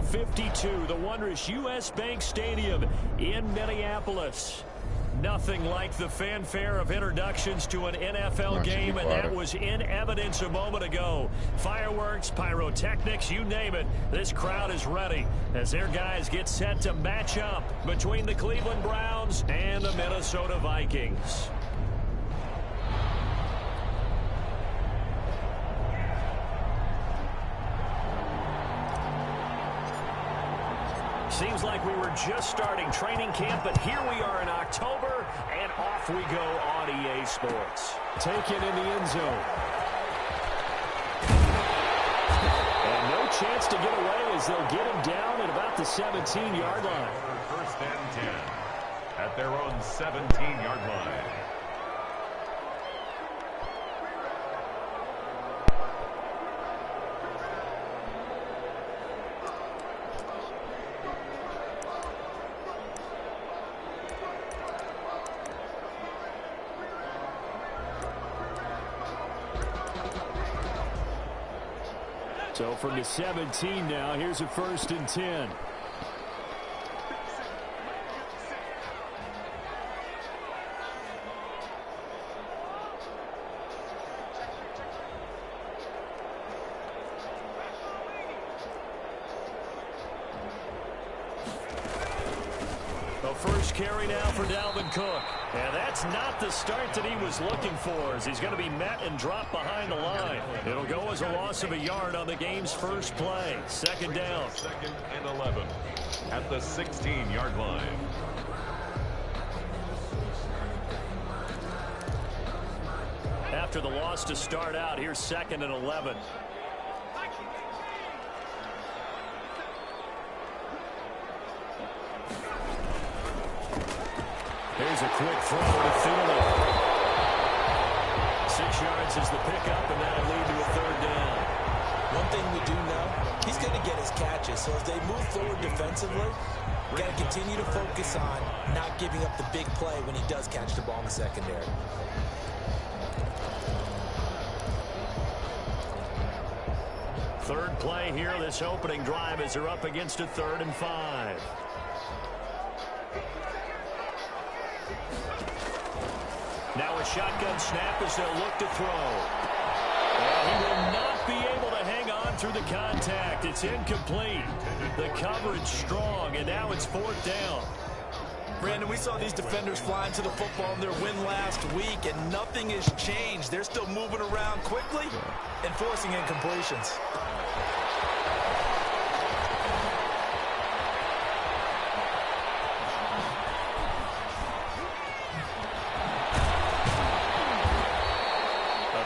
52, the wondrous U.S. Bank Stadium in Minneapolis. Nothing like the fanfare of introductions to an NFL game, and that was in evidence a moment ago. Fireworks, pyrotechnics, you name it. This crowd is ready as their guys get set to match up between the Cleveland Browns and the Minnesota Vikings. Seems like we were just starting training camp, but here we are in October, and off we go on EA Sports. Taken in the end zone. And no chance to get away as they'll get him down at about the 17-yard line. First and 10 at their own 17-yard line. So from the 17 now, here's a 1st and 10. The first carry now for Dalvin Cook. And that's not the start that he was looking for, as he's going to be met and dropped behind the line. It'll go as a loss of a yard on the game's first play. Second down. 2nd and 11 at the 16-yard line. After the loss to start out, here's 2nd and 11. Here's a quick throw to Thielen. 6 yards is the pickup, and that'll lead to a 3rd down. One thing we do know, he's going to get his catches. So as they move forward defensively, we've got to continue to focus on not giving up the big play when he does catch the ball in the secondary. Third play here, this opening drive, as they're up against a 3rd and 5. Now a shotgun snap as they'll look to throw. Well, he will not be able to hang on through the contact. It's incomplete. The coverage strong, and now it's 4th down. Brandon, we saw these defenders flying to the football in their win last week, and nothing has changed. They're still moving around quickly and forcing incompletions.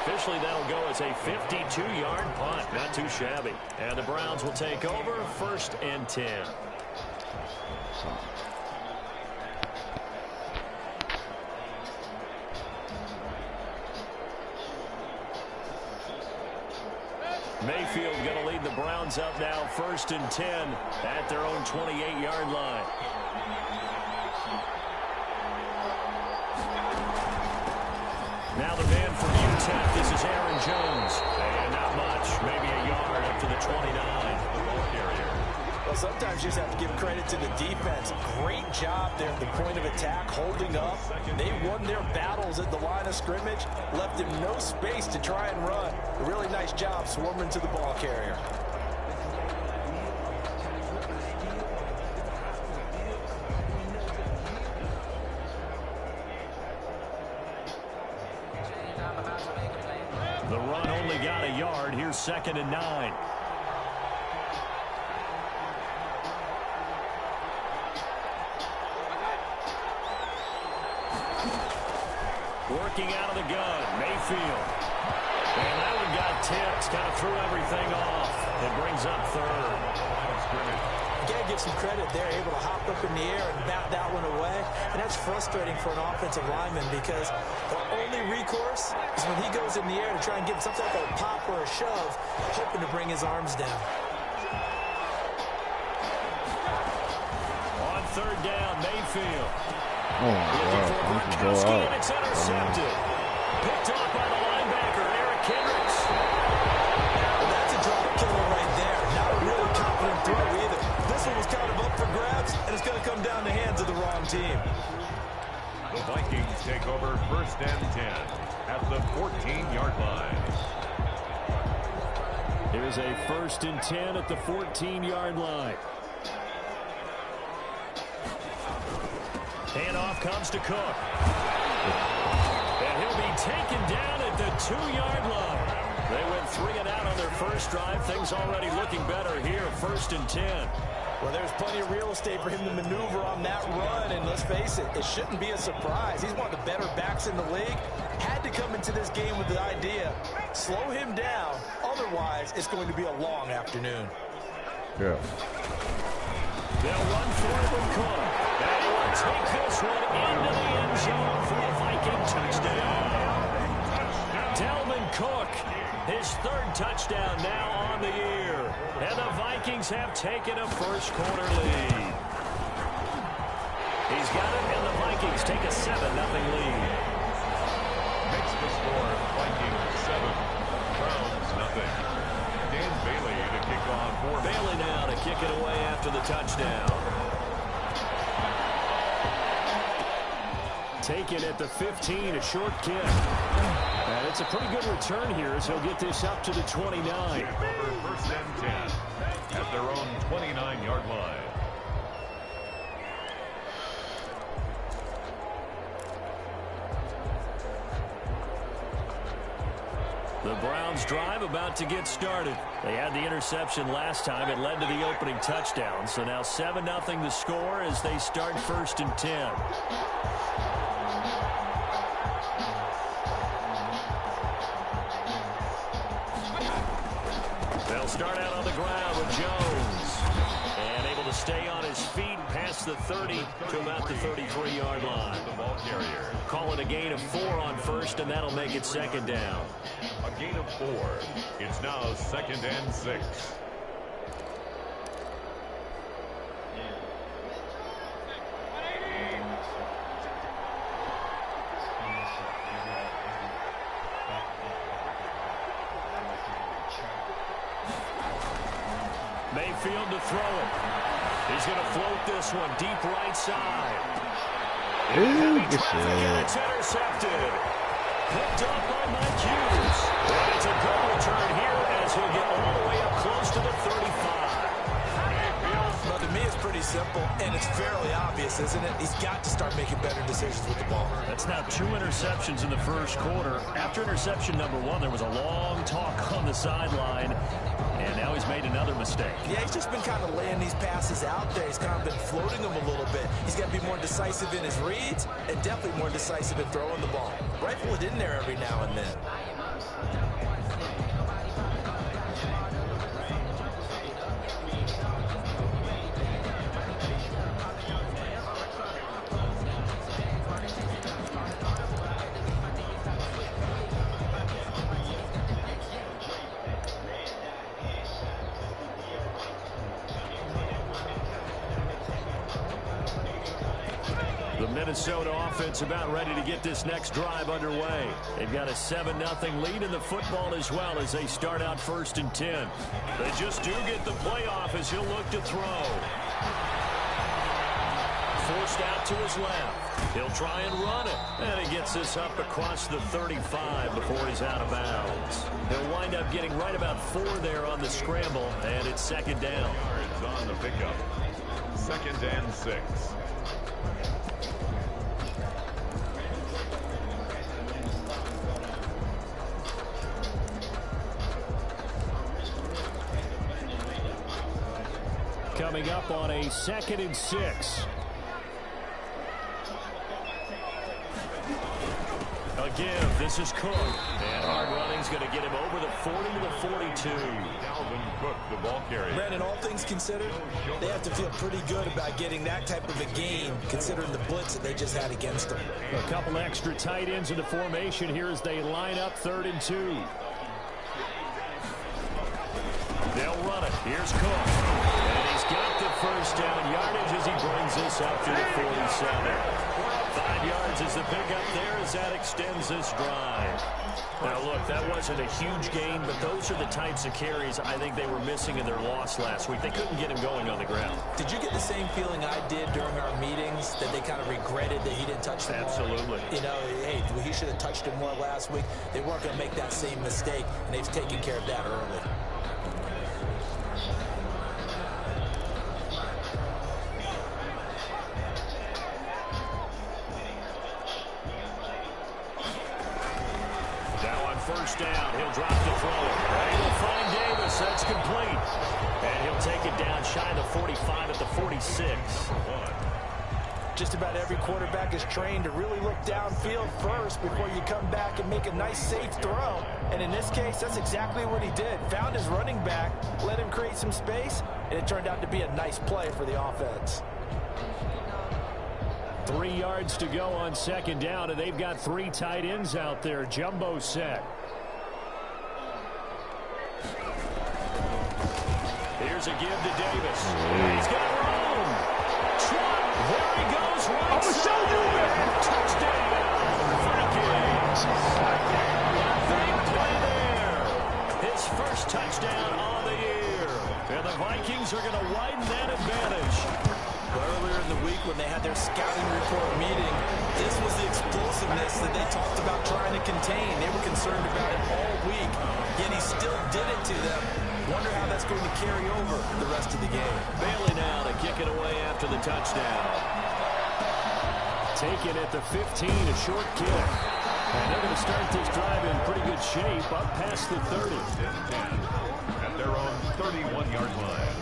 Officially, that'll go as a 52-yard punt. Not too shabby. And the Browns will take over 1st and 10. Mayfield going to lead the Browns up now 1st and 10 at their own 28-yard line. Now the man from UTEP, this is Aaron Jones. And not much, maybe a yard up to the 29. Well, sometimes you just have to give credit to the defense. Great job there at the point of attack, holding up. They won their battles at the line of scrimmage, left him no space to try and run. A really nice job swarming to the ball carrier. The run only got a yard. Here's 2nd and 9. Working out of the gun, Mayfield. And that one got tipped, kind of threw everything off. It brings up 3rd. You got to give some credit there, able to hop up in the air and bat that one away. And that's frustrating for an offensive lineman because the only recourse is when he goes in the air to try and give some type of a pop or a shove, hoping to bring his arms down. On 3rd down, Mayfield. Oh, wow. And it's intercepted. Picked off by the linebacker, Eric Kendricks. Well, that's a drop killer right there. Not a really confident throw either. and it's going to come down the hands of the wrong team. The Vikings take over 1st and 10 at the 14-yard line. Here's a 1st and 10 at the 14-yard line. Handoff comes to Cook. And he'll be taken down at the 2-yard line. They went 3 and out on their first drive. Things already looking better here, 1st and 10. Well, there's plenty of real estate for him to maneuver on that run, and let's face it, it shouldn't be a surprise. He's one of the better backs in the league. Had to come into this game with the idea, slow him down, otherwise it's going to be a long afternoon. Yeah. They'll run for it with Cook. And he will take this one into the end zone for a Viking touchdown. Dalvin Cook, his 3rd touchdown now on the year. And the Vikings have taken a first-quarter lead. He's got it, and the Vikings take a 7-0 lead. Makes the score Vikings 7, Browns nothing. Dan Bailey to kick off for Bailey now to kick it away after the touchdown. Taken at the 15, a short kick. And it's a pretty good return here as he'll get this up to the 29. Over 1st and 10 at their own 29-yard line. The Browns drive about to get started. They had the interception last time. It led to the opening touchdown. So now 7-0 the score as they start 1st and 10. They'll start out on the ground with Jones. And able to stay on his feet past the 30 to about the 33-yard line. The ball carrier. Call it a gain of 4 on 1st, and that'll make it 2nd down. A gain of 4. It's now 2nd and 6. Mayfield to throw it. He's going to float this one deep right side. Good It's intercepted. Picked up by Mike Hughes. And it's a good return here as he'll get all the way up close to the 35. Well, to me, it's pretty simple, and it's fairly obvious, isn't it? He's got to start making better decisions with the ball. That's now 2 interceptions in the first quarter. After interception number 1, there was a long talk on the sideline, and now he's made another mistake. Yeah, he's just been kind of laying these passes out there. He's kind of been floating them a little bit. He's got to be more decisive in his reads and definitely more decisive in throwing the ball. Rifle it in there every now and then. Minnesota offense about ready to get this next drive underway. They've got a 7-0 lead in the football as well as they start out 1st and 10. They just do get the playoff as he'll look to throw. Forced out to his left. He'll try and run it. And he gets this up across the 35 before he's out of bounds. He'll wind up getting right about 4 there on the scramble, and it's 2nd down. Yards on the pickup. 2nd and 6. Coming up on a 2nd and 6. Again, this is Cook. And hard running's going to get him over the 40 to the 42. Dalvin Cook, the ball carrier. Brandon, all things considered, they have to feel pretty good about getting that type of a gain, considering the blitz that they just had against them. A couple extra tight ends in the formation here as they line up 3rd and 2. They'll run it. Here's Cook. And he's got the first down yardage as he brings this up to the 47. 5 yards is the pickup there as that extends this drive. Now, look, that wasn't a huge gain, but those are the types of carries I think they were missing in their loss last week. They couldn't get him going on the ground. Did you get the same feeling I did during our meetings, that they kind of regretted that he didn't touch the ball? Absolutely. You know, hey, he should have touched him more last week. They weren't going to make that same mistake, and they've taken care of that early. First down, he'll drop the throw. And he'll find Davis. That's complete. And he'll take it down shy of the 45 at the 46. Just about every quarterback is trained to really look downfield first before you come back and make a nice, safe throw. And in this case, that's exactly what he did. Found his running back, let him create some space, and it turned out to be a nice play for the offense. 3 yards to go on second down, and they've got 3 tight ends out there. Jumbo set. Here's a give to Davis. He's got room. Trot. There he goes. Right I'm going to show you it. Touchdown. Vikings. Big play there. His first touchdown on the year. And the Vikings are going to widen that advantage. Earlier in the week when they had their scouting report meeting, this was the explosiveness that they talked about trying to contain. They were concerned about it all week, yet he still did it to them. Wonder how that's going to carry over the rest of the game. Bailey now to kick it away after the touchdown. Taken at the 15, a short kick. And they're going to start this drive in pretty good shape up past the 30. At their own 31-yard line.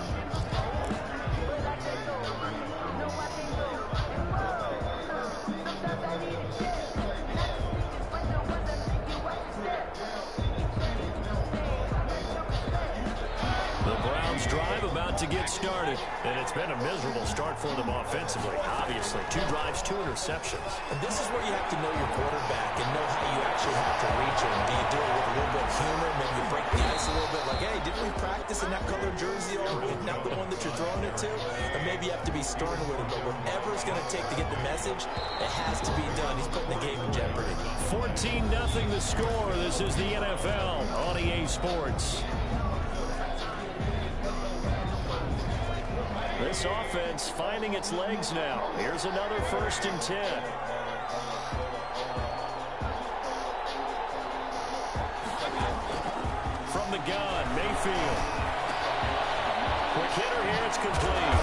Drive about to get started, and it's been a miserable start for them offensively. Obviously, 2 drives, 2 interceptions. And this is where you have to know your quarterback and know how you actually have to reach him. Do you do it with a little bit of humor? Maybe you break the ice a little bit, like, hey, didn't we practice in that colored jersey all week? Not the one that you're throwing it to? Or maybe you have to be stern with him, but whatever it's going to take to get the message, it has to be done. He's putting the game in jeopardy. 14-0 the score. This is the NFL on EA Sports. This offense finding its legs now. Here's another 1st and 10. From the gun, Mayfield. Quick hitter here, it's complete.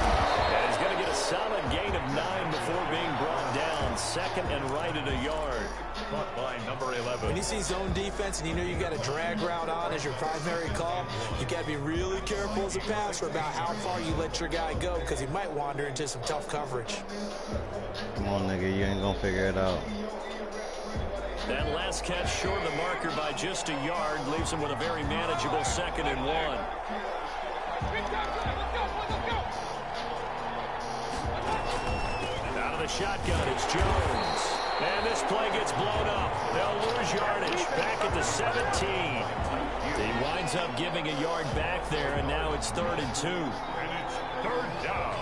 And he's going to get a solid gain of 9 before being brought down. 2nd and right at a yard. Caught by number 11. When you see zone defense and you know you got a drag route on as your primary call, you got to be really careful as a passer about how far you let your guy go, because he might wander into some tough coverage. Come on, nigga, you ain't gonna figure it out. That last catch short of the marker by just a yard leaves him with a very manageable 2nd and 1. And out of the shotgun, it's Jones. And this play gets blown up. They'll lose yardage back at the 17. He winds up giving a yard back there, and now it's 3rd and 2. And it's 3rd down.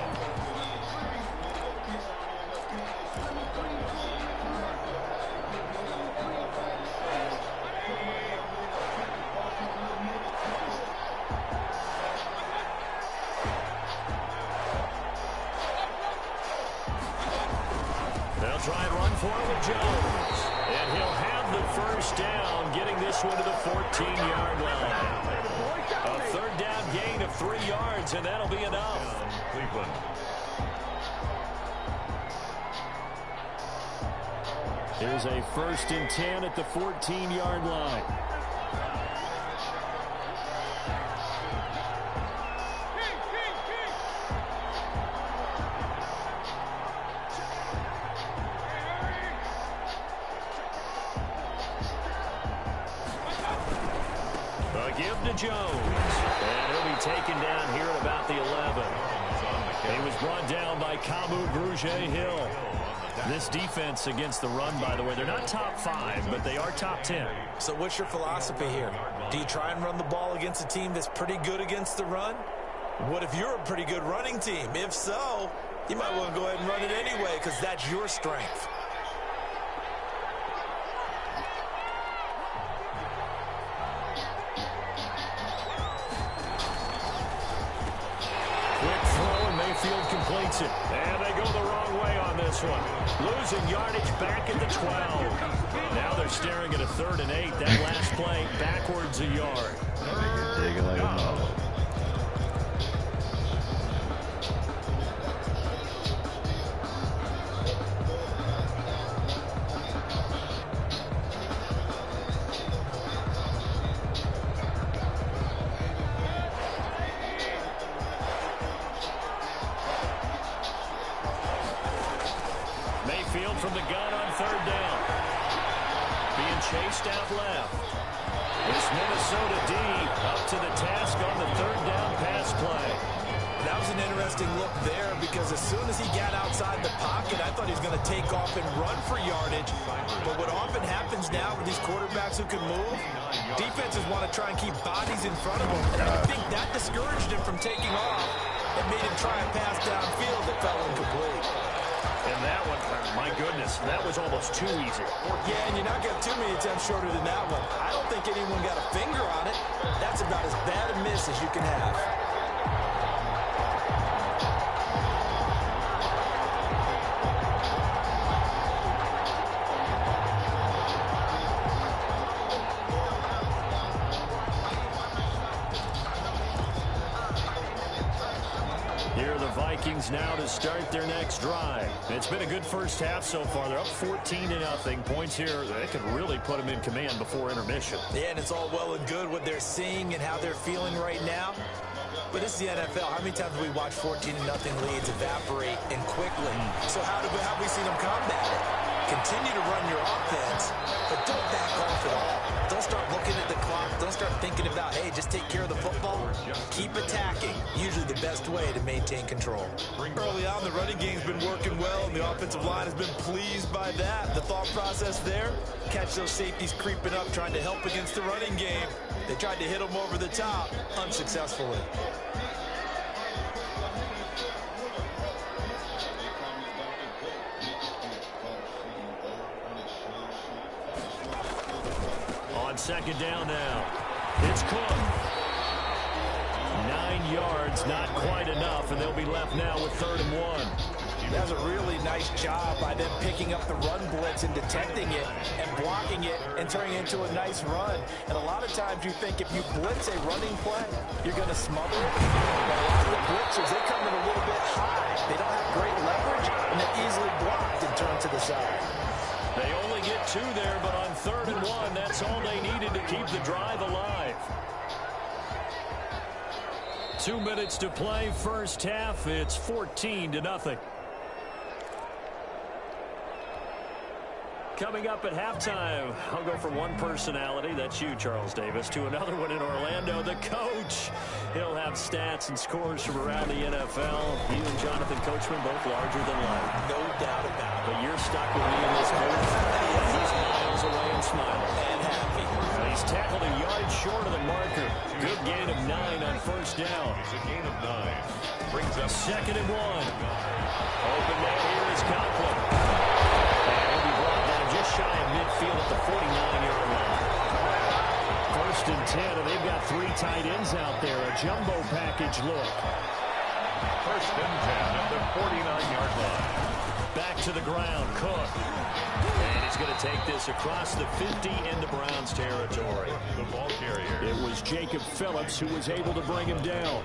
They'll try and run for it with Jones. And he'll have the 1st down, getting this one to the 14-yard line. A 3rd down gain of 3 yards, and that'll be enough. Cleveland. Here's a 1st and 10 at the 14-yard line. Give to Jones. And he'll be taken down here at about the 11. He was brought down by Kamu Grugier-Hill. This defense against the run, by the way, they're not top 5, but they are top 10. So what's your philosophy here? Do you try and run the ball against a team that's pretty good against the run? What if you're a pretty good running team? If so, you might want to go ahead and run it anyway, because that's your strength. Quick throw, and Mayfield completes it. And they go the wrong way on this one. Losing yardage back at the 12. Now they're staring at a 3rd and 8. That last play backwards a yard. Take it like a model. Mayfield from the gun on 3rd down. Being chased out left. This Minnesota D up to the task on the 3rd down pass play. That was an interesting look there because as soon as he got outside the pocket, I thought he was going to take off and run for yardage. But what often happens now with these quarterbacks who can move, defenses want to try and keep bodies in front of them. And I think that discouraged him from taking off and made him try a pass downfield that fell incomplete. And that one, my goodness, that was almost too easy. Yeah, and you're not getting too many attempts shorter than that one. I don't think anyone got a finger on it. That's about as bad a miss as you can have. Vikings now to start their next drive. It's been a good first half so far. They're up 14-0. Points here, they could really put them in command before intermission. Yeah, and it's all well and good what they're seeing and how they're feeling right now. But this is the NFL. How many times have we watched 14-0 leads evaporate and quickly? So how have we seen them combat it? Continue to run your offense, but don't back off at all. Don't start looking at the clock. Don't start thinking about, hey, just take care of the football. Keep attacking. Usually the best way to maintain control. Early on, the running game's been working well, and the offensive line has been pleased by that. The thought process there, catch those safeties creeping up, trying to help against the running game. They tried to hit them over the top, unsuccessfully. On 2nd down now, it's Cook. 9 yards, not quite enough, and they'll be left now with 3rd and 1. That was a really nice job by them picking up the run blitz and detecting it and blocking it and turning it into a nice run. And a lot of times you think if you blitz a running play, you're going to smother it. But a lot of the blitzers, they come in a little bit high. They don't have great leverage, and they're easily blocked and turned to the side. They only get 2 there, but on 3rd and 1, that's all they needed to keep the drive alive. 2 minutes to play, first half. It's 14-0. Coming up at halftime, I'll go from one personality, that's you, Charles Davis, to another one in Orlando, the coach. He'll have stats and scores from around the NFL. You and Jonathan Coachman both larger than life. No doubt about it. But you're stuck with me in this booth. He's miles away and smiling. And happy. He's tackled a yard short of the marker. Good gain of 9 on 1st down. It's a gain of 9. Brings up 2nd and 1. Open man here is Conklin. And he'll be brought down just shy of midfield at the 49-yard line. 1st and 10, and they've got 3 tight ends out there. A jumbo package look. 1st and 10 at the 49-yard line. Back to the ground, Cook. And he's going to take this across the 50 into Browns territory. The ball carrier. It was Jacob Phillips who was able to bring him down.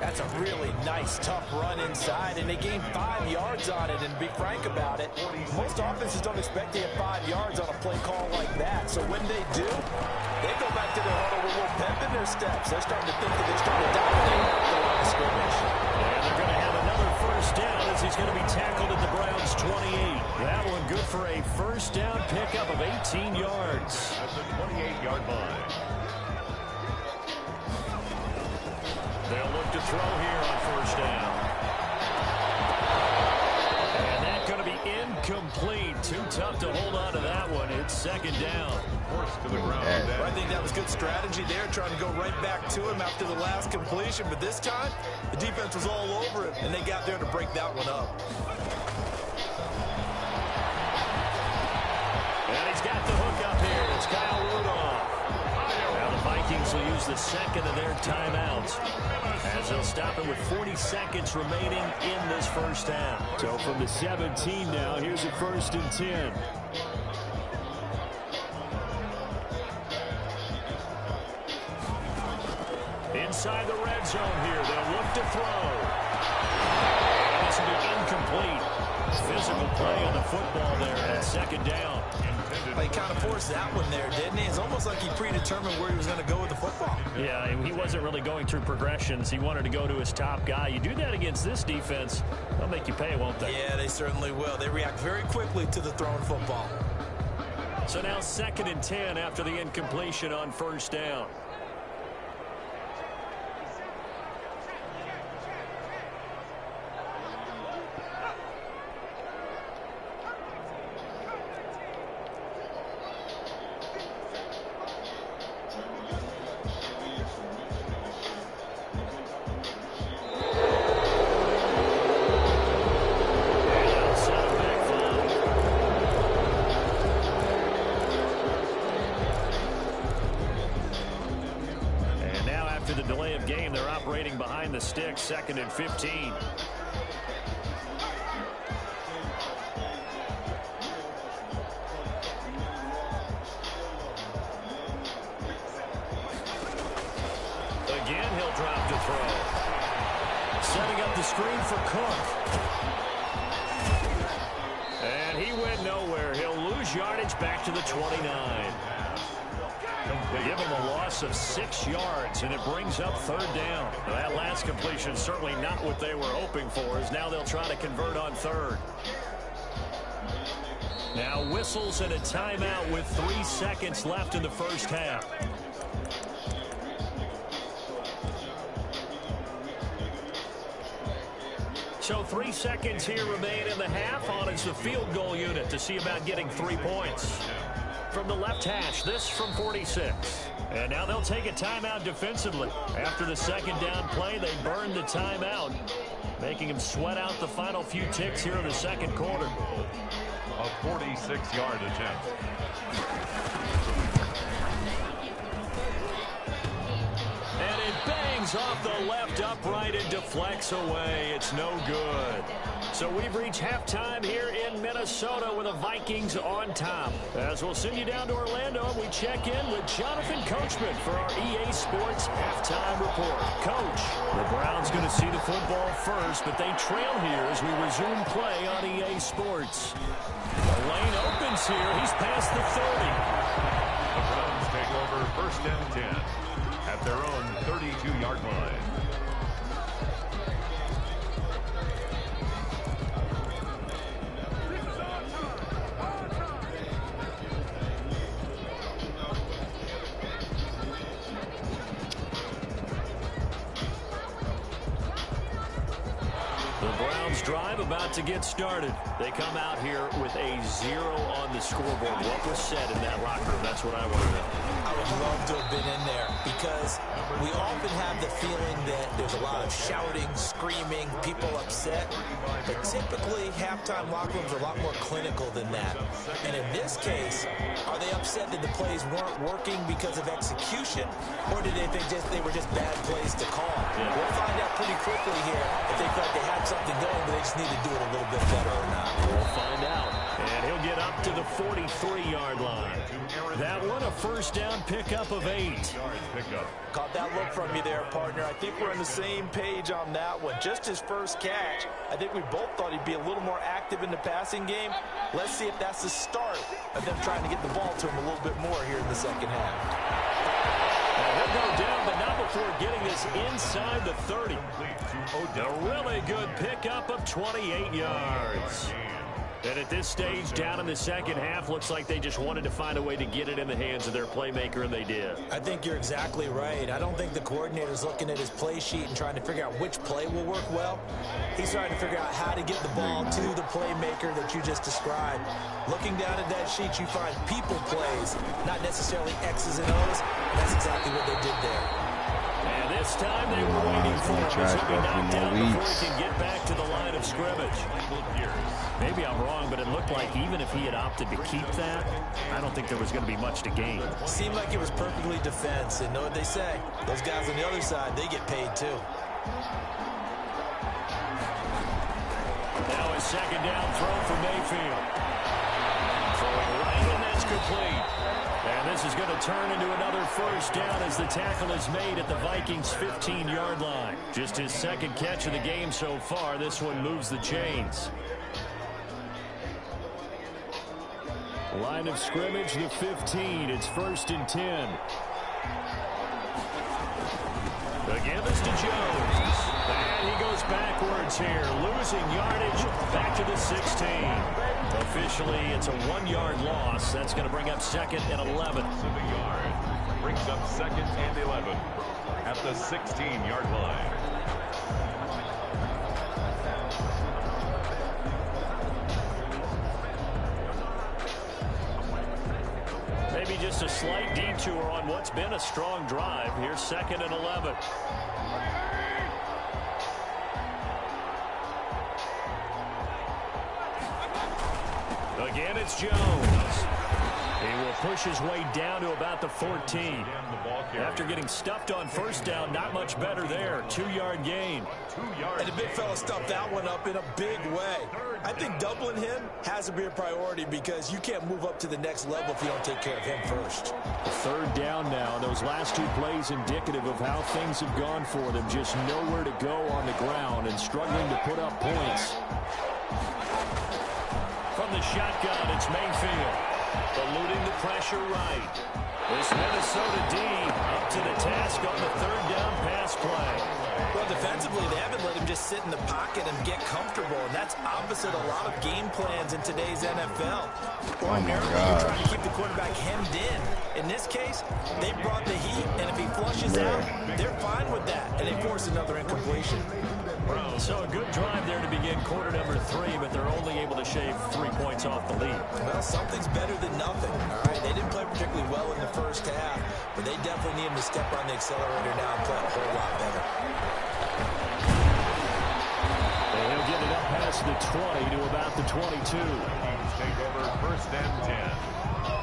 That's a really nice, tough run inside, and they gained 5 yards on it. And to be frank about it, most offenses don't expect to get 5 yards on a play call like that. So when they do, they go back to their huddle with a little pep in their steps. They're starting to think that they're starting to dominate the line of scrimmage. And they're going to have another 1st down as he's going to be tackled at the Browns 28. That one good for a 1st down pickup of 18 yards. At the 28-yard line. They'll look to throw here on 1st down. And that's going to be incomplete. Too tough to hold on to that one. It's 2nd down. Forced to the ground. I think that was good strategy there, trying to go right back to him after the last completion. But this time, the defense was all over him, and they got there to break that one up. And he's got the hook up here. It's Kyle Rudolph. Now the Vikings will use the second of their timeouts, as they'll stop it with 40 seconds remaining in this first half. So from the 17 now, here's a 1st and 10. Inside the red zone here, they'll look to throw. This will be incomplete. Physical play on the football there at 2nd down. He kind of forced that one there, didn't he? It's almost like he predetermined where he was going to go with the football. Yeah, he wasn't really going through progressions. He wanted to go to his top guy. You do that against this defense, they'll make you pay, won't they? Yeah, they certainly will. They react very quickly to the thrown football. So now 2nd and 10 after the incompletion on 1st down. Behind the stick, 2nd and 15. Again, he'll drop to throw. Setting up the screen for Cook. And he went nowhere. He'll lose yardage back to the 29. They give him a loss of 6 yards, and it brings up 3rd down. That last completion certainly not what they were hoping for, as now they'll try to convert on 3rd. Now whistles and a timeout with 3 seconds left in the first half. So 3 seconds here remain in the half. On is the field goal unit to see about getting 3 points. From the left hash, this from 46. And now they'll take a timeout defensively. After the 2nd down play, they burned the timeout, making them sweat out the final few ticks here in the 2nd quarter. A 46-yard attempt. And it bangs off the left upright and deflects away. It's no good. So we've reached halftime here in Minnesota with the Vikings on top. As we'll send you down to Orlando, we check in with Jonathan Coachman for our EA Sports halftime report. Coach, the Browns going to see the football first, but they trail here as we resume play on EA Sports. The lane opens here. He's past the 30. The Browns take over 1st and 10 at their own 32-yard line. Drive about to get started. They come out here with a 0 on the scoreboard. What was said in that locker room? That's what I want to know. I would love to have been in there, because we often have the feeling that there's a lot of shouting, screaming, people upset. But typically, halftime locker rooms are a lot more clinical than that. And in this case, are they upset that the plays weren't working because of execution, or did they think they were just bad plays to call? Yeah. We'll find out pretty quickly here if they thought they had something going, but they just need to do it a little bit better or not. We'll find out. And he'll get up to the 43-yard line. That one, a 1st down pickup of 8. Caught that look from you there, partner. I think we're on the same page on that one. Just his first catch. I think we both thought he'd be a little more active in the passing game. Let's see if that's the start of them trying to get the ball to him a little bit more here in the 2nd half. He'll go down, but not before getting this inside the 30. A really good pickup of 28 yards. And at this stage, down in the 2nd half, looks like they just wanted to find a way to get it in the hands of their playmaker, and they did. I think you're exactly right. I don't think the coordinator's looking at his play sheet and trying to figure out which play will work well. He's trying to figure out how to get the ball to the playmaker that you just described. Looking down at that sheet, you find people plays, not necessarily X's and O's. That's exactly what they did there. And this time they were waiting for him. He's knocked down before he can get back to the line of scrimmage. Here's Maybe I'm wrong, but it looked like even if he had opted to keep that, I don't think there was going to be much to gain. Seemed like it was perfectly defense, and know what they say? Those guys on the other side, they get paid too. Now a second down throw for Mayfield. Throwing right, and that's complete. And this is going to turn into another first down as the tackle is made at the Vikings' 15-yard line. Just his second catch of the game so far. This one moves the chains. Line of scrimmage, the 15. It's 1st and 10. Again, this to Jones. And he goes backwards here, losing yardage back to the 16. Officially, it's a 1-yard loss. That's going to bring up 2nd and 11. 7 yards. Brings up 2nd and 11 at the 16-yard line. Maybe just a slight detour on what's been a strong drive. Here's 2nd and 11. Again, it's Jones. He will push his way down to about the 14. After getting stuffed on first down, not much better there. 2-yard gain. And the big fella stuffed that one up in a big way. I think doubling him has to be a priority because you can't move up to the next level if you don't take care of him first. 3rd down now. Those last 2 plays indicative of how things have gone for them. Just nowhere to go on the ground and struggling to put up points. From the shotgun, it's Mayfield. Eluding the pressure right. This Minnesota D up to the task on the 3rd down pass play. Well, defensively, they haven't let him just sit in the pocket and get comfortable, and that's opposite a lot of game plans in today's NFL. Ordinarily, you're trying to keep the quarterback hemmed in. In this case, they brought the heat, and if he flushes out, they're fine with that, and they force another incompletion. So a good drive there to begin quarter number 3, but they're only able to shave 3 points off the lead. Well, something's better than nothing. All right, they didn't play particularly well in the first half, but they definitely need him to step on the accelerator now and play a whole lot better. They'll get it up past the 20 to about the 22. Vikings take over 1st and 10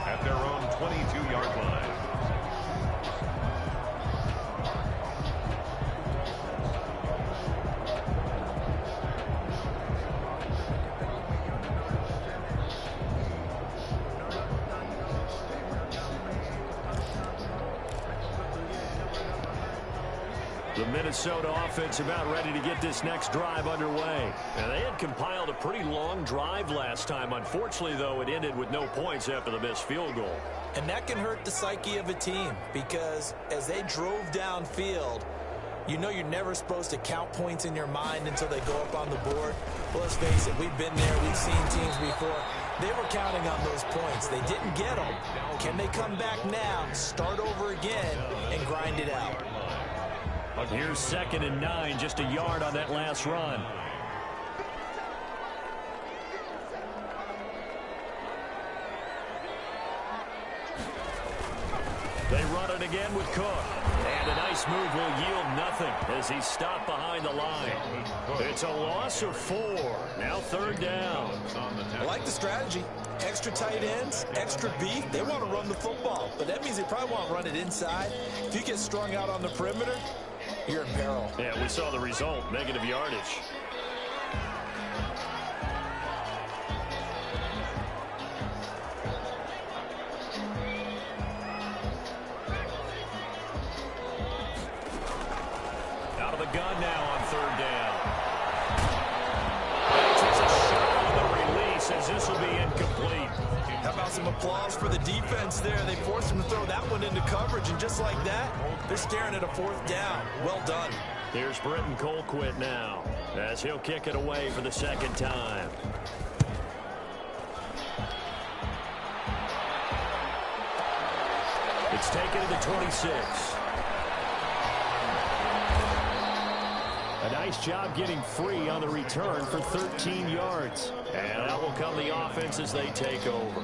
at their own 22-yard line. The Minnesota offense about ready to get this next drive underway. And they had compiled a pretty long drive last time. Unfortunately, though, it ended with no points after the missed field goal. And that can hurt the psyche of a team because as they drove downfield, you know you're never supposed to count points in your mind until they go up on the board. Well, let's face it, we've been there. We've seen teams before. They were counting on those points. They didn't get them. Can they come back now, start over again, and grind it out? Here's 2nd and 9, just a yard on that last run. They run it again with Cook. And a nice move will yield nothing as he's stopped behind the line. It's a loss of 4. Now 3rd down. I like the strategy. Extra tight ends, extra beef. They want to run the football, but that means they probably want to run it inside. If you get strung out on the perimeter, you're in peril. Yeah, we saw the result, negative yardage. Out of the gun now on 3rd down. And he takes a shot on the release as this will be incomplete. How about some applause for the defense there? They forced him to throw that one into coverage, and just like that, they're staring at a 4th down. Well done. Here's Britton Colquitt now as he'll kick it away for the 2nd time. It's taken to the 26. A nice job getting free on the return for 13 yards. And that will come the offense as they take over.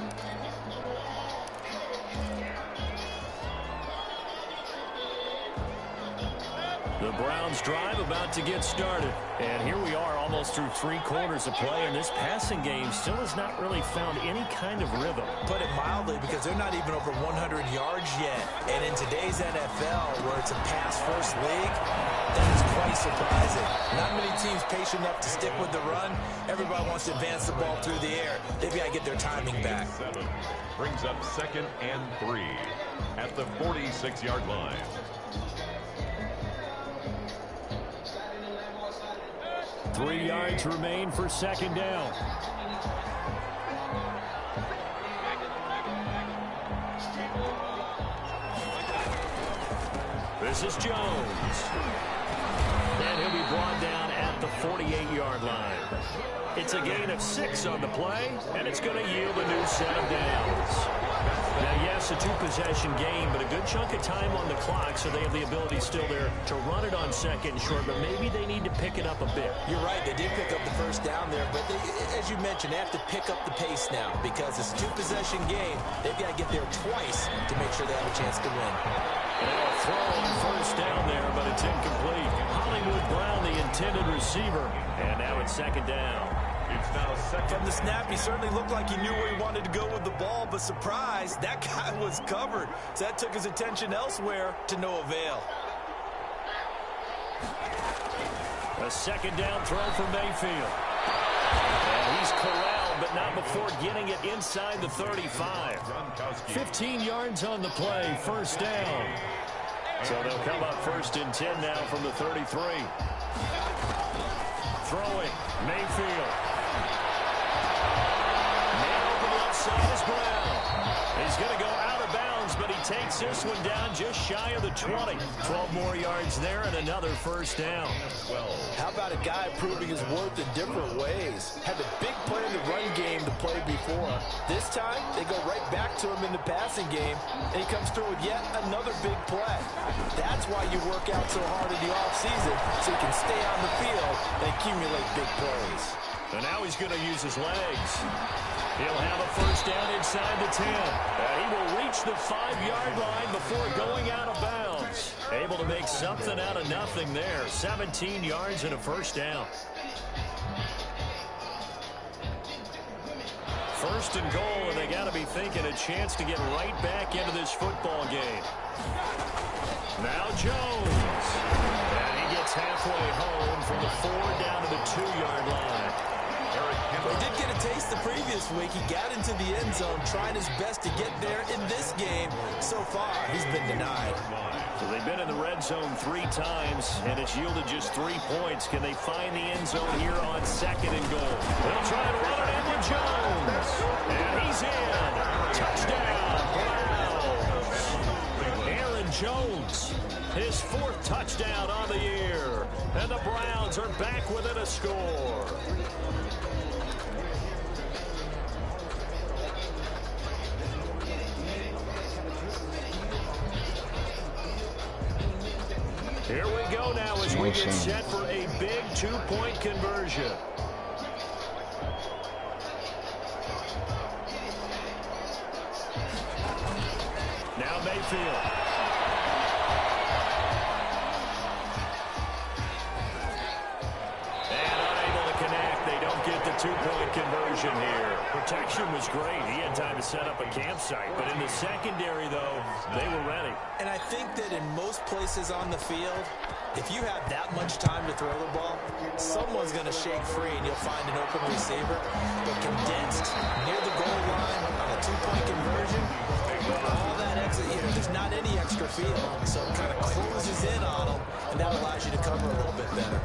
The Browns drive about to get started. And here we are almost through 3 quarters of play, and this passing game still has not really found any kind of rhythm. Put it mildly, because they're not even over 100 yards yet. And in today's NFL, where it's a pass-first league, that is quite surprising. Not many teams patient enough to stick with the run. Everybody wants to advance the ball through the air. They've got to get their timing back. Brings up 2nd and 3 at the 46-yard line. Three yards remain for 2nd down. This is Jones. And he'll be brought down at the 48-yard line. It's a gain of 6 on the play, and it's going to yield a new set of downs. Now, yes, a 2-possession game, but a good chunk of time on the clock, so they have the ability still there to run it on 2nd and short, but maybe they need to pick it up a bit. You're right, they did pick up the first down there, but as you mentioned, they have to pick up the pace now because it's a 2-possession game. They've got to get there twice to make sure they have a chance to win. And a throw on first down there, but it's incomplete. Hollywood Brown, the intended receiver, and now it's 2nd down. It's now 2nd. From the snap, he certainly looked like he knew where he wanted to go with the ball, but surprise, that guy was covered. So that took his attention elsewhere to no avail. A 2nd down throw for Mayfield. And he's corralled, but not before getting it inside the 35. 15 yards on the play, 1st down. So they'll come up 1st and 10 now from the 33. Throwing, Mayfield. Man open left side is Brown. He's going to go out of bounds, but he takes this one down just shy of the 20. 12 more yards there and another 1st down. How about a guy proving his worth in different ways? Had a big play in the run game to play before. This time, they go right back to him in the passing game, and he comes through with yet another big play. That's why you work out so hard in the offseason, so you can stay on the field and accumulate big plays. And now he's going to use his legs. He'll have a 1st down inside the 10. He will reach the 5-yard line before going out of bounds. Able to make something out of nothing there. 17 yards and a 1st down. 1st and goal, and they got to be thinking a chance to get right back into this football game. Now Jones. And he gets halfway home from the 4 down to the 2-yard line. He did get a taste the previous week. He got into the end zone, trying his best to get there in this game. So far, he's been denied. So they've been in the red zone 3 times, and it's yielded just 3 points. Can they find the end zone here on 2nd and goal? They'll try to run it in with Jones. And he's in. Touchdown, Browns. Aaron Jones, his 4th touchdown on the year. And the Browns are back within a score. Here we go now as we get set for a big 2-point conversion. Now Mayfield. And unable to connect. They don't get the 2-point conversion here. Protection was great. He had time to set up a campsite. But in the secondary, though, they were ready. And I think that in most places on the field, if you have that much time to throw the ball, someone's going to shake free and you'll find an open receiver. But condensed near the goal line on a 2-point conversion, all that exit, there's not any extra field. So it kind of closes in on them, and that allows you to cover a little bit better.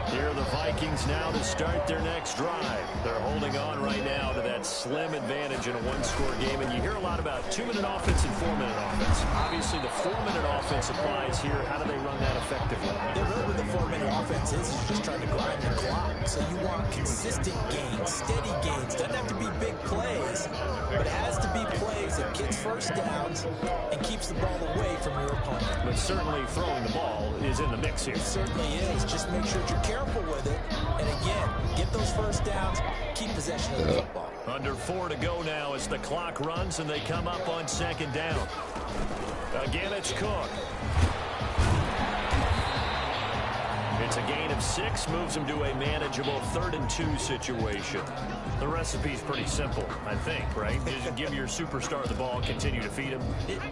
Here are the Vikings now to start their next drive. They're holding on right now to that slim advantage in a 1-score game. And you hear a lot about 2-minute offense and 4-minute offense. Obviously, the 4-minute offense applies here. How do they run that effectively? They're really what the 4-minute offense is just trying to grind the clock. So you want consistent gains, steady gains. Doesn't have to be big plays, but it has to be plays that gets 1st downs and keeps the ball away from your opponent. But certainly throwing the ball is in the mix here. It certainly is. Just make sure you're careful with it. And again, get those 1st downs, keep possession of the football. Under 4 to go now as the clock runs and they come up on 2nd down. Again, it's Cook. It's a gain of 6, moves them to a manageable 3rd and 2 situation. The recipe's pretty simple, I think, right? Just give your superstar the ball, continue to feed him.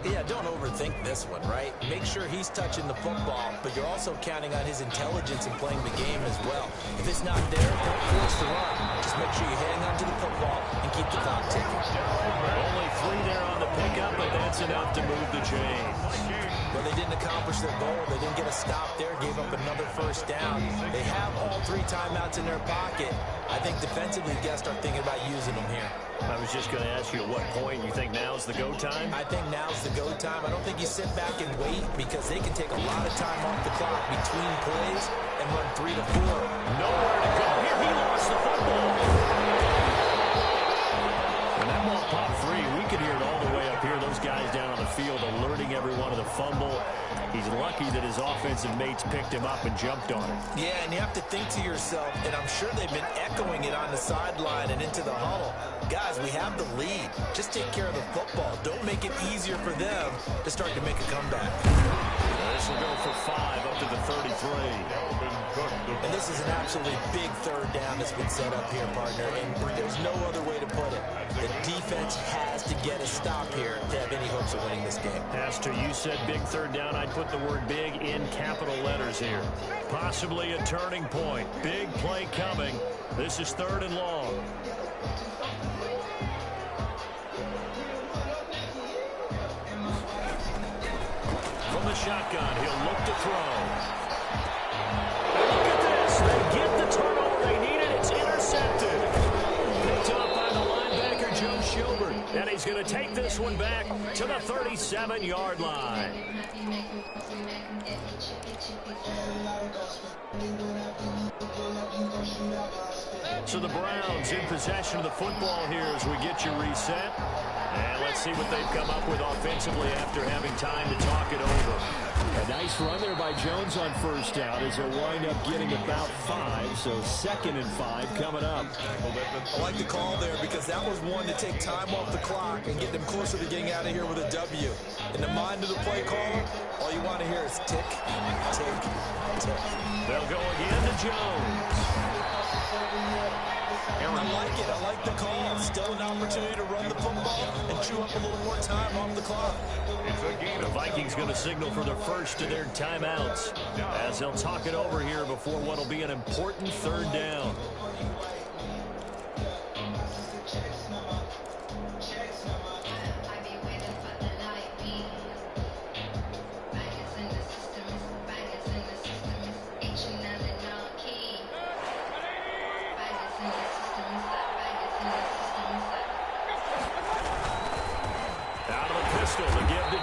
Yeah, don't overthink this one, right? Make sure he's touching the football, but you're also counting on his intelligence in playing the game as well. If it's not there, don't force the run. Just make sure you hang on to the football and keep the clock ticking. Only 3 there on the pickup, but that's enough to move the chains. Well, they didn't accomplish their goal. They didn't get a stop there, gave up another first down. They have all 3 timeouts in their pocket. I think defensively, you got to start thinking about using them here. I was just going to ask you at what point you think now's the go time? I think now's the go time. I don't think you sit back and wait because they can take a lot of time off the clock between plays and run 3 to 4. Nowhere to go. Here he lost the football. When that ball popped free, we could hear it all the way up here. Those guys down on the field alerting everyone of the fumble. He's lucky that his offensive mates picked him up and jumped on it. Yeah, and you have to think to yourself, and I'm sure they've been echoing it on the sideline and into the huddle. Guys, we have the lead. Just take care of the football. Don't make it easier for them to start to make a comeback. This will go for 5 up to the 33. And this is an absolutely big 3rd down that's been set up here, partner, and there's no other way to put it. The defense has to get a stop here to have any hopes of winning this game. Pastor, you said big 3rd down. I'd put the word big in capital letters here. Possibly a turning point. Big play coming. This is 3rd and long. From the shotgun, he'll look to throw. Look at this. They get the turnover they needed. It's intercepted. Picked up by the linebacker, Joe Schilbert. And he's going to take this one back to the 37-yard line. So the Browns in possession of the football here as we get you reset. And let's see what they've come up with offensively after having time to talk it over. A nice run there by Jones on 1st down as they'll wind up getting about 5. So 2nd and 5 coming up. I like the call there because that was one to take time off the clock and get them closer to getting out of here with a W. In the mind of the play caller, all you want to hear is tick, tick, tick. They'll go again to Jones. I like it. I like the call. Still an opportunity to run the football and chew up a little more time off the clock. The Vikings going to signal for the first of their timeouts as they'll talk it over here before what will be an important 3rd down.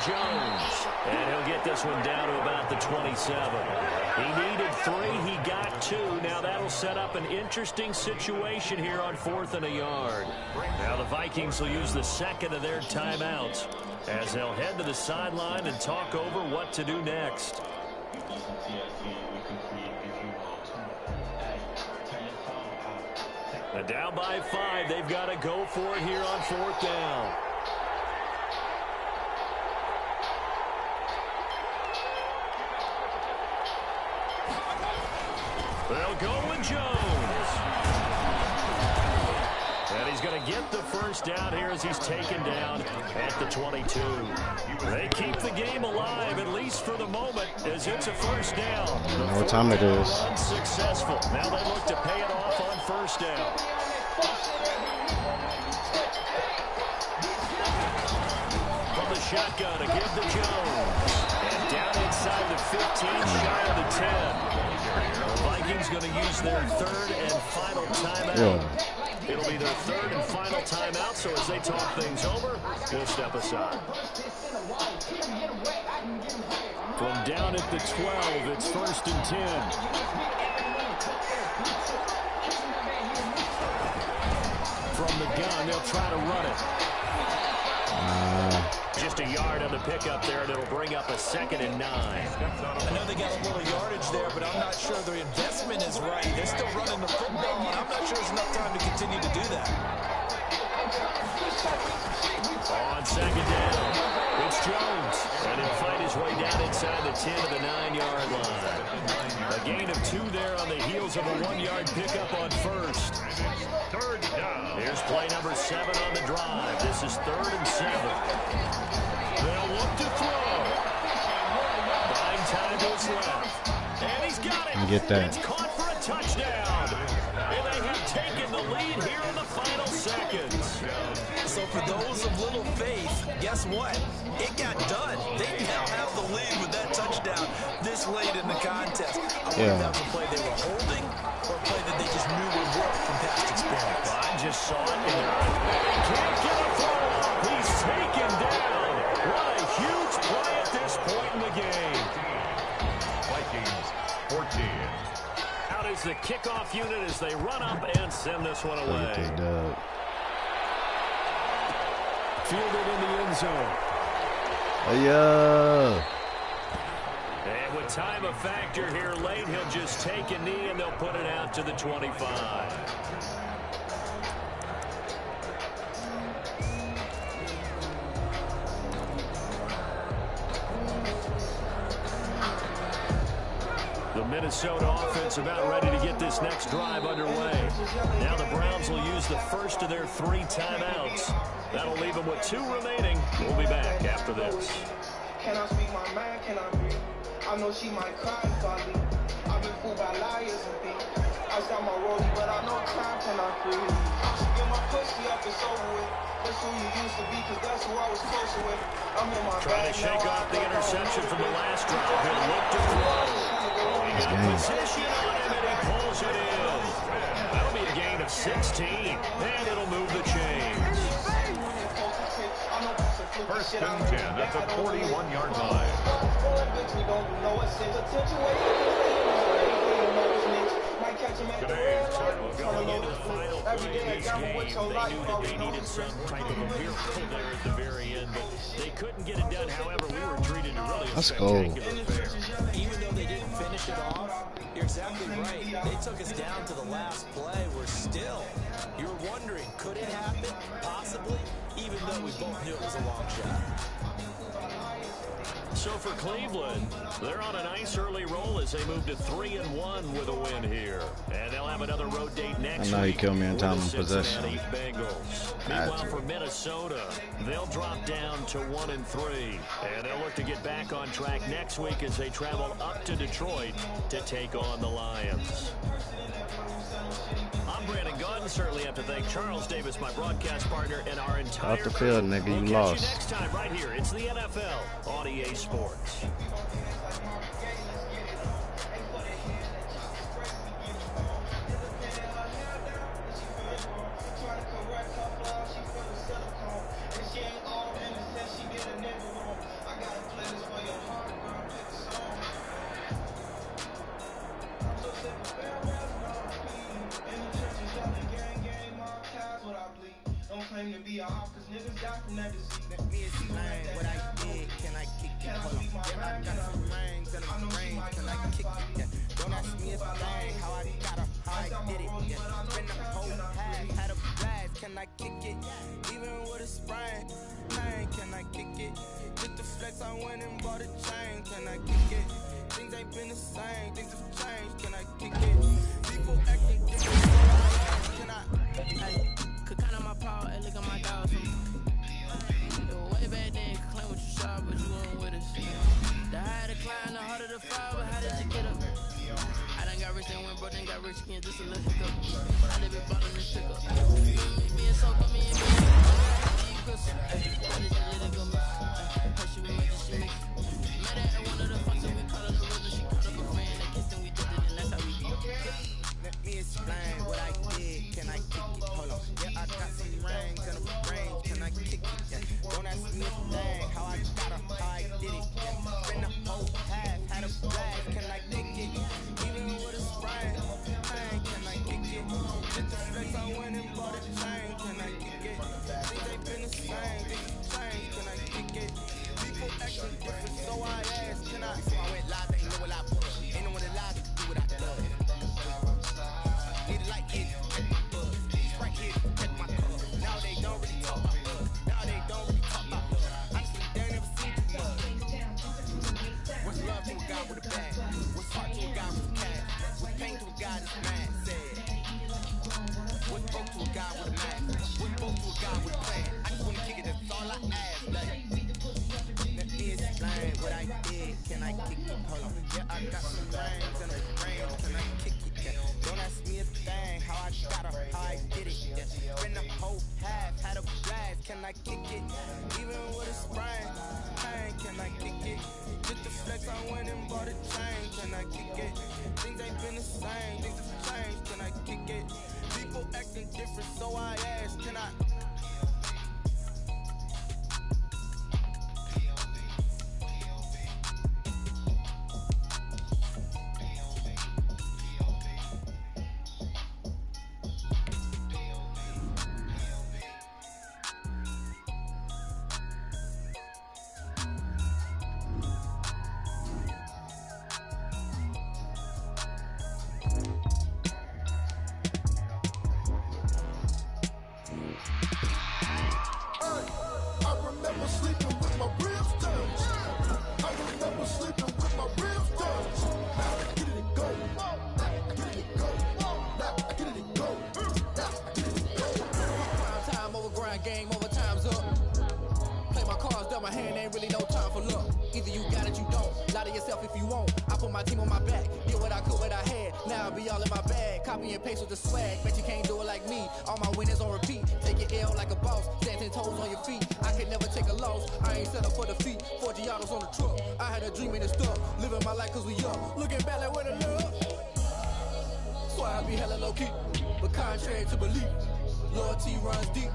Jones, and he'll get this one down to about the 27. He needed 3, he got 2. Now that'll set up an interesting situation here on 4th and a yard. Now the Vikings will use the 2nd of their timeouts as they'll head to the sideline and talk over what to do next. Now down by 5, they've got to go for it here on 4th down. They'll go with Jones. And he's going to get the first down here as he's taken down at the 22. They keep the game alive, at least for the moment, as it's a first down. You know what time it is. Unsuccessful. Now they look to pay it off on first down. From the shotgun to give to Jones. And down inside the 15, shy of the 10. The Vikings going to use their 3rd and final timeout. Yeah. It'll be their 3rd and final timeout, so as they talk things over, we'll step aside. From down at the 12, it's 1st and 10. From the gun, they'll try to run it. Just a yard on the pickup there, and it'll bring up a 2nd and 9. I know they got a little yardage there, but I'm not sure their investment is right. They're still running the football, and I'm not sure there's enough time to continue to do that. On 2nd down, it's Jones. And in find his way down inside the 10 to the 9-yard line. A gain of 2 there on the heels of a 1-yard pickup on first. Third down. Here's play number 7 on the drive. This is 3rd and 7. They'll look to throw. Buying time to his left. And he's got it. Get that. It's caught for a touchdown. And they have taken the lead here in the final seconds. So for those of little faith, guess what? It got done. They now have the lead with that touchdown this late in the contest. I wonder if that was a play they were holding or a play that they just knew would work from past experience. I just saw it in there. They can't get a throw off. He's taken down. What a huge play at this point in the game. Vikings 14. Out is the kickoff unit as they run up and send this one away. Fielded in the end zone. Yeah. And with time a factor here late, he'll just take a knee and they'll put it out to the 25. The Minnesota offense about ready to get this next drive underway. Now the Browns will use the first of their 3 timeouts. That'll leave them with 2 remaining. We'll be back after this. Can I speak my mind? Can I breathe? I know she might cry if I leave. I've been fooled by liars and thieves. I got my rollie, but I know time cannot freeze. I should get my pussy up, it's over with. That's who you used to be, cause that's who I was closer with. I'm in my trying to shake off the interception from the last drive. He'll look to throw. Position on him and he pulls it in. That'll be a gain of 16, and it'll move the chains. First and 10 at the 41-yard line. Today, going into the final play of this game, they knew that they needed some type of a miracle there at the very end, but they couldn't get it done. However, we were treated to really a spectacular affair. Even though they didn't finish it off, you're exactly right. They took us down to the last play. We're still, you were wondering, could it happen? Possibly, even though we both knew it was a long shot. So for Cleveland, they're on a nice early roll as they move to 3-1 with a win here. And they'll have another road date next week. I know you killed me in time of possession. Bengals. Meanwhile, for Minnesota, they'll drop down to 1-3. And they'll look to get back on track next week as they travel up to Detroit to take on the Lions. I'm Brandon Gordon. Certainly have to thank Charles Davis, my broadcast partner, and our entire Off the field, nigga, we'll you catch lost. you next time right here. It's the NFL on EA Sports. Claim to be a hawk, cause niggas die from that deceit. Let me explain what I did. Can I kick it? Hold on. Yeah, I got some rings and some rings. Can I kick it? Yeah. Don't ask me a thing. How I got her, how I did it. Yeah. Been the whole half, had a blast. Can I kick it? Even with a sprain. Pain, can I kick it? With the flex, I went and bought a chain. Can I kick it? Things ain't been the same. Things have changed. Can I kick it? People acting different. Can I? Hey. Could count on my power and look at my dogs. It was way back then, could claim what you saw, but you weren't with us. The higher the climb, the harder the fall, but how did you get up? I done got rich and went broke, then got rich again, just a little hiccup. I live in bottom this pickup. Being so good, me and me. I just let it go. Her she was making, she mix. Met her at one of the functions, we caught up the rhythm, she caught up a friend, that kissed and we did it, and that's how we be. Let me explain what I guy with a mask. Wouldn't both to a guy with a plan. I just wanna kick it, that's all I ask. Like, let me explain what I did. Can I kick it? Hold on. Yeah, I got some brains and a brain. Can I kick it? Yeah. Don't ask me a thing. How I got her, how I did it. Yeah. Been the whole half, had a blast. Can I kick it? Even with a sprain. Hey, can I kick it? Just the flex, I went and bought a chain. Can I kick it? Things ain't been the same. Things have changed. Can I kick it? People acting different, so I ask. Can I? Game over, time's up. Play my cards, dealt my hand, ain't really no time for luck. Either you got it, you don't. Lie to yourself if you won't. I put my team on my back, did what I could, what I had. Now I be all in my bag, copy and paste with the swag. Bet you can't do it like me. All my winners on repeat. Take your L like a boss, stand 10 toes on your feet. I can never take a loss. I ain't set up for defeat. 4 Giottos on the truck. I had a dream and it's stuck. Living my life cause we up. Looking back like where the love. So I be hella low key, but contrary to belief, loyalty runs deep.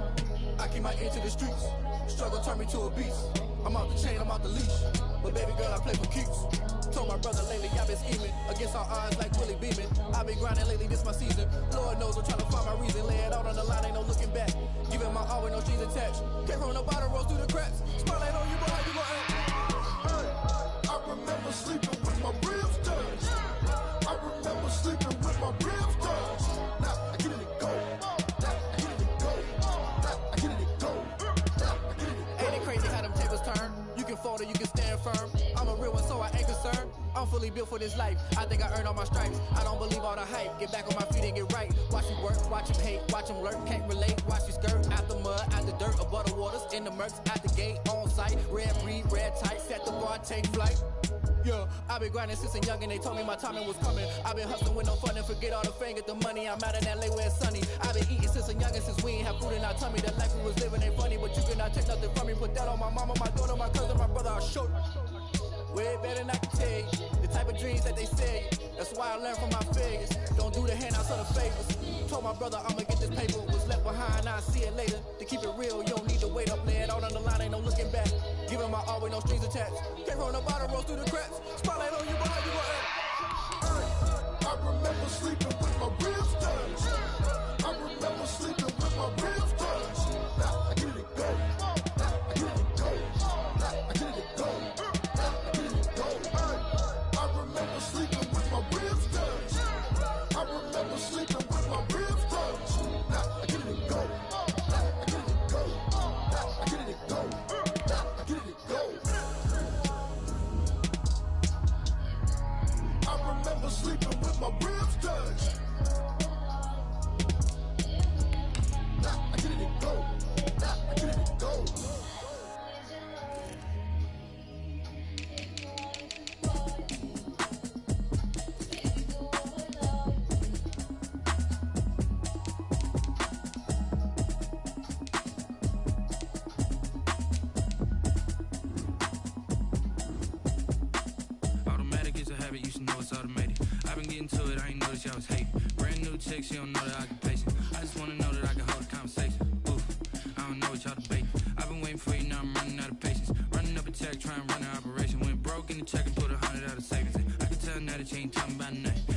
I keep my ear to the streets. Struggle turn me to a beast. I'm out the chain, I'm out the leash. But baby girl, I play for keeps. Told my brother lately, I've been scheming against all odds like Willie Beeman. I've been grinding lately, this my season. Lord knows I'm trying to find my reason. Lay it out on the line, ain't no looking back. Giving my all with no strings attached. Came from the bottom, rose through the cracks. Spotlight on you, boy, how you gon' act? Hey, I remember sleeping with my ribs touched. I remember sleeping with my ribs touched. Now I get it and go. You can fold or you can stand firm. I'm a real one, so I ain't concerned. I'm fully built for this life. I think I earned all my stripes. I don't believe all the hype. Get back on my feet and get right. Watch you work, watch him hate, watch him lurk. Can't relate, watch you skirt. Out the mud, out the dirt, above the waters, in the murks, out the gate, on site. Red breed, red tight, set the bar, take flight. Yeah, I've been grinding since a young and they told me my timing was coming. I've been hustling with no fun and forget all the fame, get the money. I'm out in LA where it's sunny. I've been eating since a young and since we ain't have food in our tummy. That life we was living ain't funny, but you cannot take nothing from me. Put that on my mama, my daughter, my cousin, my brother, I'll show you. Way better than I can tell you. The type of dreams that they say. That's why I learned from my failures. Don't do the handouts or the favors. Told my brother I'ma get this paper. Was left behind, I'll see it later. To keep it real, you don't need to wait up. Lay it out on the line, ain't no looking back. Giving my all with no strings attached. Came from the bottom, rose through the cracks. Spotlight on you, boy, how you gon' act? I remember sleeping with my ribs touched. I remember sleeping with my ribs touched. Now I get it and go. Now I get it and go. Now I get it and go. Now I get it and go. I remember sleeping with my ribs touched. I remember sleeping with my ribs touched. Now I get it and go. Now I get it and go. Now I get it and go. Now I get it and go. I remember sleeping with my ribs touched. Now I get it and go. Now I get it and go. She don't know that I can pace it. I just wanna know that I can hold a conversation. Oof, I don't know what y'all debate. I've been waiting for you, now I'm running out of patience. Running up a check, trying to run an operation. Went broke in the check and put 100 out of savings. I can tell now that you ain't talking about nothing.